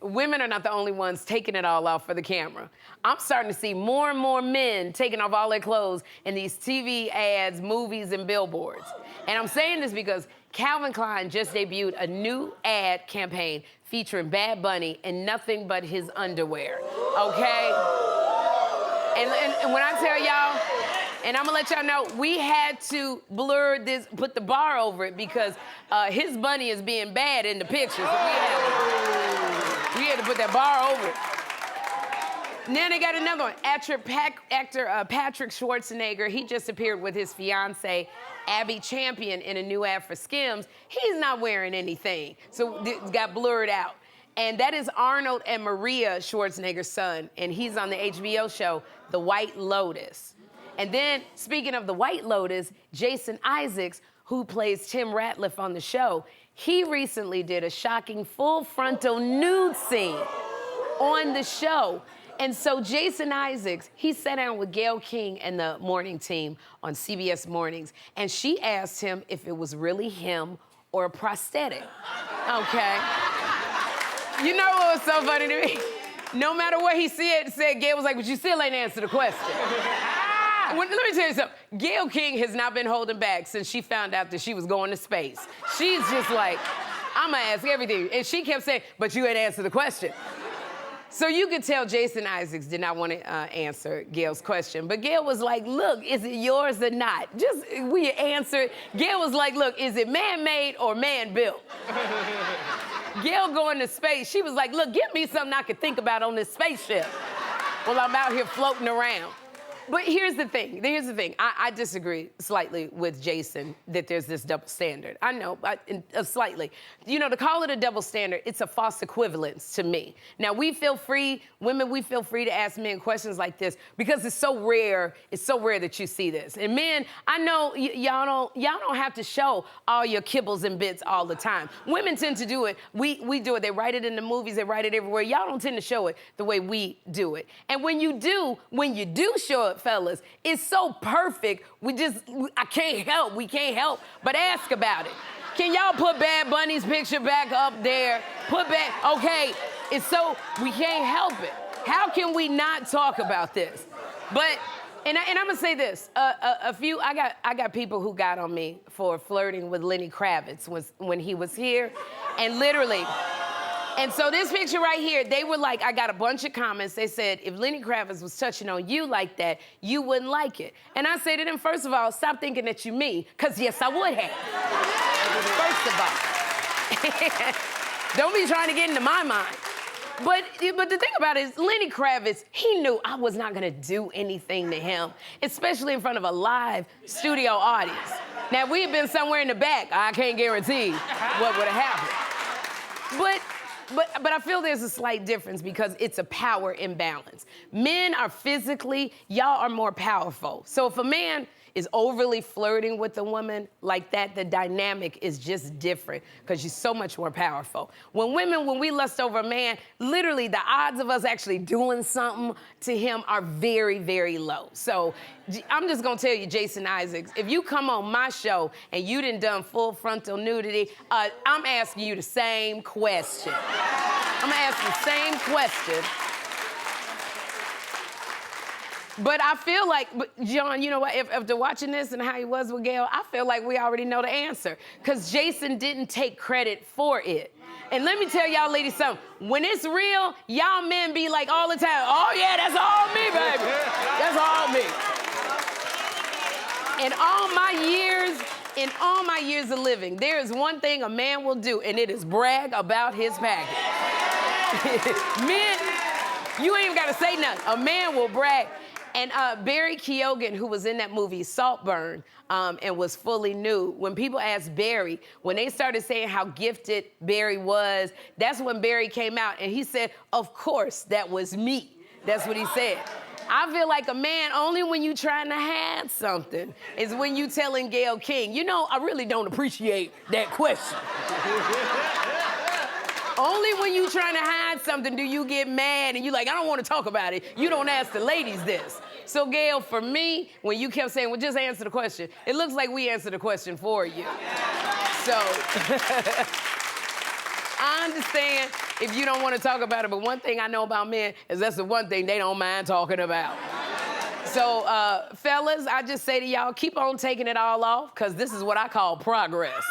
women are not the only ones taking it all off for the camera. I'm starting to see more and more men taking off all their clothes in these TV ads, movies, and billboards. And I'm saying this because Calvin Klein just debuted a new ad campaign featuring Bad Bunny in nothing but his underwear, okay? And when I tell y'all, and I'm gonna let y'all know, we had to blur this, put the bar over it because his bunny is being bad in the picture. So we had to put that bar over it. Now they got another one. Actor Patrick Schwarzenegger, he just appeared with his fiancée, Abby Champion, in a new ad for Skims. He's not wearing anything, so it got blurred out. And that is Arnold and Maria Schwarzenegger's son, and he's on the HBO show, The White Lotus. And then, speaking of The White Lotus, Jason Isaacs, who plays Tim Ratliff on the show, he recently did a shocking full frontal nude scene on the show. And so Jason Isaacs, he sat down with Gayle King and the morning team on CBS Mornings, and she asked him if it was really him or a prosthetic, okay? You know what was so funny to me? No matter what he said, Gayle was like, but you still ain't answered the question. Let me tell you something. Gayle King has not been holding back since she found out that she was going to space. She's just like, I'm gonna ask everything. And she kept saying, but you ain't answered the question. So you could tell Jason Isaacs did not want to answer Gayle's question. But Gayle was like, look, is it yours or not? Just, will you answer it? Gayle was like, look, is it man-made or man-built? Gayle going to space, she was like, look, give me something I could think about on this spaceship while I'm out here floating around. But here's the thing. I disagree slightly with Jason that there's this double standard. I know, slightly. You know, to call it a double standard, it's a false equivalence to me. Now, we feel free, women, we feel free to ask men questions like this because it's so rare that you see this. And men, I know y'all don't have to show all your kibbles and bits all the time. Women tend to do it. We do it. They write it in the movies, they write it everywhere. Y'all don't tend to show it the way we do it. And when you do show it, fellas, it's so perfect, we can't help but ask about it. Can y'all put Bad Bunny's picture back up there? Okay, it's so, we can't help it. How can we not talk about this? But, and I'm gonna say this, I got people who got on me for flirting with Lenny Kravitz when he was here, and literally, and so this picture right here, they were like, I got a bunch of comments. They said, if Lenny Kravitz was touching on you like that, you wouldn't like it. And I say to them, first of all, stop thinking that you me, because yes, I would have. First of all. Don't be trying to get into my mind. But the thing about it is, Lenny Kravitz, he knew I was not gonna do anything to him, especially in front of a live studio audience. Now, if we had been somewhere in the back, I can't guarantee what would have happened. But I feel there's a slight difference because it's a power imbalance. Men are physically, y'all are more powerful. So if a man is overly flirting with a woman like that, the dynamic is just different because she's so much more powerful. When we lust over a man, literally the odds of us actually doing something to him are very, very low. So I'm just gonna tell you, Jason Isaacs, if you come on my show and you done full frontal nudity, I'm asking you the same question. I'm gonna ask you the same question. But I feel like, John, you know what, after watching this and how he was with Gayle, I feel like we already know the answer. Because Jason didn't take credit for it. And let me tell y'all ladies something. When it's real, y'all men be like all the time, oh yeah, that's all me, baby. That's all me. In all my years of living, there is one thing a man will do, and it is brag about his package. Men, you ain't even gotta say nothing. A man will brag. And Barry Keoghan, who was in that movie Saltburn and was fully nude, when people asked Barry, when they started saying how gifted Barry was, that's when Barry came out and he said, of course, that was me. That's what he said. I feel like a man, only when you trying to hide something is when you telling Gayle King, you know, I really don't appreciate that question. Only when you trying to hide something do you get mad and you like, I don't want to talk about it. You don't ask the ladies this. So Gayle, for me, when you kept saying, well, just answer the question, it looks like we answered the question for you. So, I understand if you don't want to talk about it, but one thing I know about men is that's the one thing they don't mind talking about. So, fellas, I just say to y'all, keep on taking it all off, because this is what I call progress.